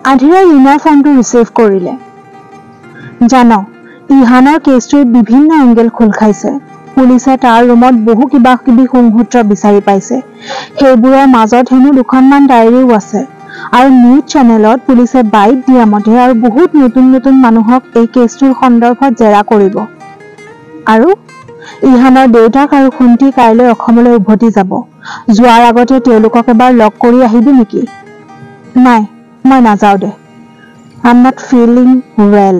আধিৰাই ৰীনাৰ ফোনটো ৰিচিভ কৰিলে। জান, ইহানৰ কেছটোত বিভিন্ন এংগেল খোল খাইছে। পুলিচে তাৰ ৰুমত বহু কিবা কিবি সংসূত্ৰ বিচাৰি পাইছে। সেইবোৰৰ মাজত হেনো 2খনমান ডায়েৰীও আছে। আৰু নিউজ চেনেলত পুলিচে বাইট দিয়া মতে আৰু বহুত নতুন নতুন মানুহক এই কেছটোৰ সন্দৰ্ভত জেৰা কৰিব। আৰু ইহানৰ দেউতাক আৰু খুন্তি কাইলৈ অসমলৈ উভতি যাব। যোৱাৰ আগতে তেওঁলোকক এবাৰ লগ কৰি আহিবি নেকি? নাই, মই নাযাওঁ দে। I am not feeling well.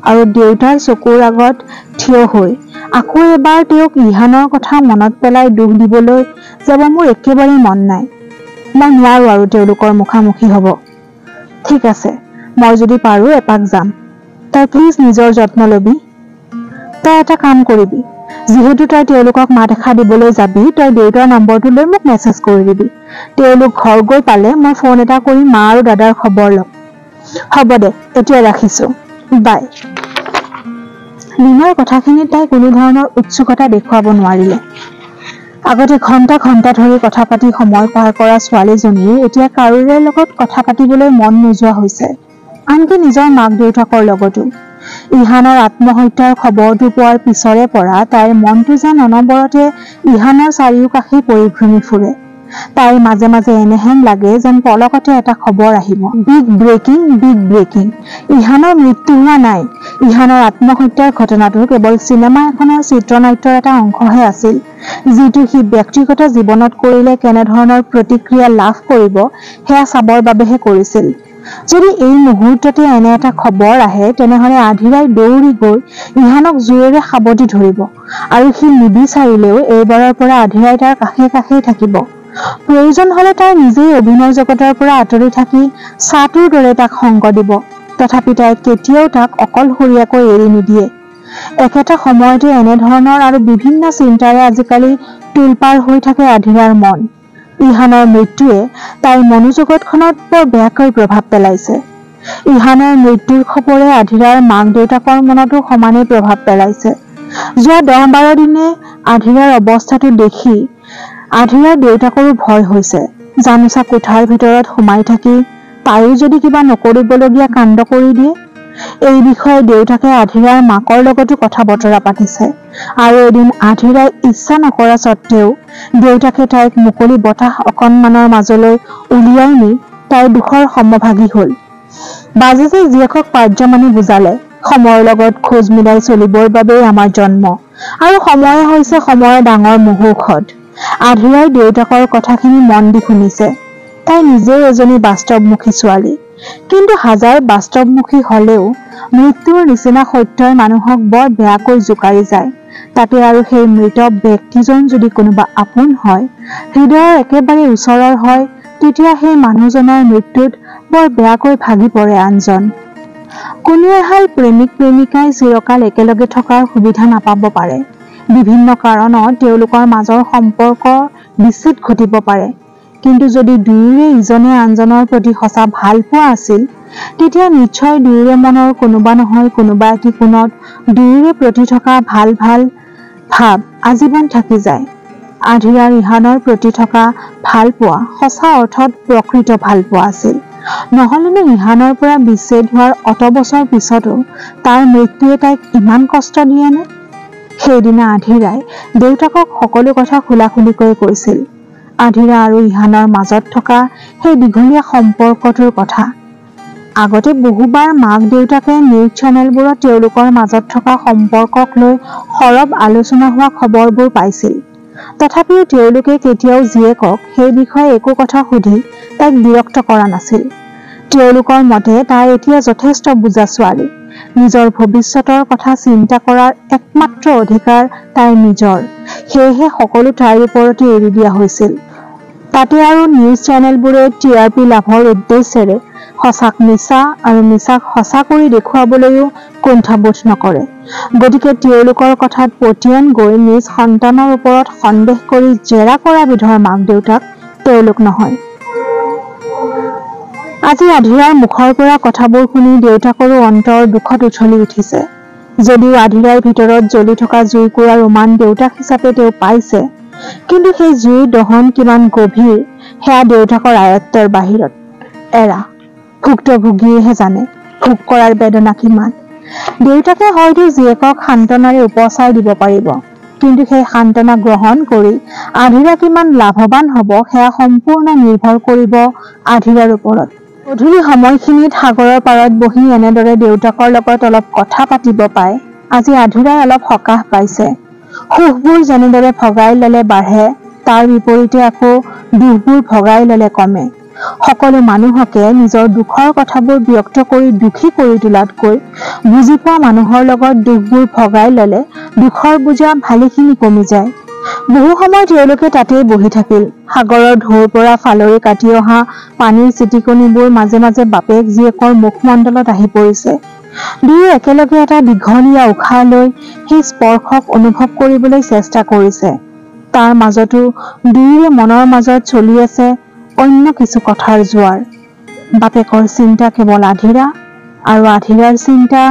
আৰু দেউতাৰ চকুৰ আগত থিয় হৈ আকৌ এবাৰ তেওঁক ইহানৰ কথা মনত পেলাই দুখ দিবলৈ যাব মোৰ একেবাৰে মন নাই। মই নোৱাৰো আৰু তেওঁলোকৰ মুখামুখি হ'ব। ঠিক আছে, মই যদি পাৰো এপাক যাম। তই প্লিজ নিজৰ যত্ন লবি। তই এটা কাম কৰিবি, যিহেতু তই তেওঁলোকক মাত এষাৰ দিবলৈ যাবি, তই দেউতাৰ নম্বৰটো লৈ মোক মেছেজ কৰি দিবি। তেওঁলোক ঘৰ গৈ পালে মই ফোন এটা কৰি মা আৰু দাদাৰ খবৰ ল'ম। হ'ব দে, এতিয়া ৰাখিছো, বাই। ৰীনাৰ কথাখিনিত তাই কোনো ধৰণৰ উৎসুকতা দেখুৱাব নোৱাৰিলে। আগতে ঘণ্টা ঘণ্টা ধৰি কথা পাতি সময় পাৰ কৰা ছোৱালীজনীৰ এতিয়া কাৰোৰে লগত কথা পাতিবলৈ মন নোযোৱা হৈছে, আনকি নিজৰ মাক দেউতাকৰ লগতো। ইহানৰ আত্মহত্যাৰ খবৰটো পোৱাৰ পিছৰে পৰা তাইৰ মনটো যেন অনবৰতে ইহানৰ চাৰিওকাষে পৰিভ্ৰমি ফুৰে। তাইৰ মাজে মাজে এনেহেন লাগে যেন পলকতে এটা খবৰ আহিব, বিগ ব্ৰেকিং, বিগ ব্ৰেকিং। ইহানৰ মৃত্যু হোৱা নাই। ইহানৰ আত্মহত্যাৰ ঘটনাটো কেৱল চিনেমা এখনৰ চিত্ৰনাট্যৰ এটা অংশহে আছিল, যিটো সি ব্যক্তিগত জীৱনত কৰিলে কেনেধৰণৰ প্ৰতিক্ৰিয়া লাভ কৰিব সেয়া চাবৰ বাবেহে কৰিছিল। যদি এই মুহূৰ্ততে এনে এটা খবৰ আহে, তেনেহলে আধিৰাই দৌৰি গৈ ইহানক জোৰেৰে সাবটি ধৰিব আৰু সি নিবিচাৰিলেও এইবাৰৰ পৰা আধিৰাই তাৰ কাষে কাষেই থাকিব। প্ৰয়োজন হলে তাই নিজেই অভিনয় জগতৰ পৰা আঁতৰি থাকি চাটোৰ দৰে তাক সংগ দিব। তথাপি তাই কেতিয়াও তাক অকলশৰীয়াকৈ এৰি নিদিয়ে। একেটা সময়তে এনেধৰণৰ আৰু বিভিন্ন চিন্তাৰে আজিকালি তোলপাৰ হৈ থাকে আধিৰাৰ মন। ইহানৰ মৃত্যুৱে তাইৰ মনোজগতখনত বৰ বেয়াকৈ প্ৰভাৱ পেলাইছে। ইহানৰ মৃত্যুৰ খবৰে আধিৰাৰ মাক দেউতাকৰ মনতো সমানেই প্ৰভাৱ পেলাইছে। যোৱা 10-12 দিনে আধিৰাৰ অৱস্থাটো দেখি আধিৰাৰ দেউতাকৰো ভয় হৈছে। জানোচা কোঠাৰ ভিতৰত সোমাই থাকি তাইও যদি কিবা নকৰিবলগীয়া কাণ্ড কৰি দিয়ে। এই বিষয়ে দেউতাকে আধিৰাৰ মাকৰ লগতো কথা বতৰা পাতিছে। আৰু এদিন আধিৰাই ইচ্ছা নকৰা স্বত্তেও দেউতাকে তাইক মুকলি বতাহ অকণমানৰ মাজলৈ উলিয়াই নি তাইৰ দুখৰ সমভাগী হল। বাজেজে জীয়েকক পাৰ্যমানি বুজালে, সময়ৰ লগত খোজ মিলাই চলিবৰ বাবেই আমাৰ জন্ম, আৰু সময়ে হৈছে সময়ৰ ডাঙৰ মহৌষধ। আধিৰাই দেউতাকৰ কথাখিনি মন দি শুনিছে। তাই নিজেও এজনী বাস্তৱমুখী ছোৱালী, কিন্তু হাজাৰ বাস্তৱমুখী হলেও মৃত্যুৰ নিচিনা সত্যই মানুহক বৰ বেয়াকৈ জোকাৰি যায়। তাতে আৰু সেই মৃত ব্যক্তিজন যদি কোনোবা আপোন হয়, হৃদয়ৰ একেবাৰে ওচৰৰ হয়, তেতিয়া সেই মানুহজনৰ মৃত্যুত বৰ বেয়াকৈ ভাগি পৰে আনজন। কোনো এহাল প্ৰেমিক প্ৰেমিকাই চিৰকাল একেলগে থকাৰ সুবিধা নাপাব পাৰে। বিভিন্ন কাৰণত তেওঁলোকৰ মাজৰ সম্পৰ্ক বিচ্ছেদ ঘটিব পাৰে। কিন্তু যদি দুয়োৰে ইজনে আনজনৰ প্ৰতি সঁচা ভাল পোৱা আছিল, তেতিয়া নিশ্চয় দুয়োৰে মনৰ কোনোবা নহয় কোনোবা এটি কোণত দুয়োৰে প্ৰতি থকা ভাল ভাল ভাৱ আজীৱন থাকি যায়। আধিৰাৰ ইহানৰ প্ৰতি থকা ভাল পোৱা সঁচা অৰ্থত প্ৰকৃত ভাল পোৱা আছিল। নহলেনো ইহানৰ পৰা বিচ্ছেদ হোৱাৰ অত বছৰ পিছতো তাৰ মৃত্যুৱে তাইক ইমান কষ্ট দিয়েনে? সেইদিনা আধিৰাই দেউতাকক সকলো কথা খোলাখুলিকৈ কৈছিল। আধিৰা আৰু ইহানৰ মাজত থকা সেই দীঘলীয়া সম্পৰ্কটোৰ কথা। আগতে বহুবাৰ মাক দেউতাকে নিউজ চেনেলবোৰত তেওঁলোকৰ মাজত থকা সম্পৰ্কক লৈ সৰব আলোচনা হোৱা খবৰবোৰ পাইছিল। তথাপিও তেওঁলোকে কেতিয়াও জীয়েকক সেই বিষয়ে একো কথা সুধি তাইক বিৰক্ত কৰা নাছিল। তেওঁলোকৰ মতে তাই এতিয়া যথেষ্ট বুজা ছোৱালী। নিজৰ ভৱিষ্যতৰ কথা চিন্তা কৰাৰ একমাত্ৰ অধিকাৰ তাইৰ নিজৰ। সেয়েহে সকলো তাইৰ ওপৰতে এৰি দিয়া হৈছিল। তাতে আৰু নিউজ চেনেলবোৰে TRP লাভৰ উদ্দেশ্যেৰে সঁচাক মিছা আৰু মিছাক সঁচা কৰি দেখুৱাবলৈও কুণ্ঠাবোধ নকৰে। গতিকে তেওঁলোকৰ কথাত পতিয়ন গৈ নিজ সন্তানৰ ওপৰত সন্দেহ কৰি জেৰা কৰা বিধৰ মাক দেউতাক তেওঁলোক নহয়। আজি আধিৰাৰ মুখৰ পৰা কথাবোৰ শুনি দেউতাকৰো অন্তৰ দুখত উঠলি উঠিছে। যদিও আধিৰাৰ ভিতৰত জ্বলি থকা জুইকুৰাৰ উমান দেউতাক হিচাপে তেওঁ পাইছে, কিন্তু সেই জুইৰ দহন কিমান গভীৰ সেয়া দেউতাকৰ আয়ত্তৰ বাহিৰত। এৰা, ভুক্তভোগীয়েহে জানে ভোগ কৰাৰ বেদনা কিমান। দেউতাকে হয়তো জীয়েকক সান্তনাৰে উপচাৰ দিব পাৰিব, কিন্তু সেই সান্তনা গ্ৰহণ কৰি আধিৰা কিমান লাভৱান হব সেয়া সম্পূৰ্ণ নিৰ্ভৰ কৰিব আধিৰাৰ ওপৰত। গধূলি সময়খিনিত সাগৰৰ পাৰত বহি এনেদৰে দেউতাকৰ লগত অলপ কথা পাতিব পাই আজি আধিৰাই অলপ সকাহ পাইছে। সুখবোৰ যেনেদৰে ভগাই ললে বাঢ়ে, তাৰ বিপৰীতে আকৌ দুখবোৰ ভগাই ললে কমে। সকলো মানুহকে নিজৰ দুখৰ কথাবোৰ ব্যক্ত কৰি দুখী কৰি তোলাতকৈ বুজি পোৱা মানুহৰ লগত দুখবোৰ ভগাই ললে দুখৰ বোজা ভালেখিনি কমি যায়। বহু সময় তেওঁলোকে তাতেই বহি থাকিল। সাগৰৰ ঢৌৰ পৰা ফালৰি কাটি অহা পানীৰ চিটিকনিবোৰ মাজে মাজে বাপেক জীয়েকৰ মুখমণ্ডলত আহি পৰিছে। দুয়ো একেলগে এটা দীঘলীয়া উশাহ লৈ সেই স্পৰ্শক অনুভৱ কৰিবলৈ চেষ্টা কৰিছে। তাৰ মাজতো দুয়োৰে মনৰ মাজত চলি আছে অন্য কিছু কথাৰ জোৱাৰ। বাপেকৰ চিন্তা কেৱল আধিৰা আৰু আধিৰাৰ চিন্তা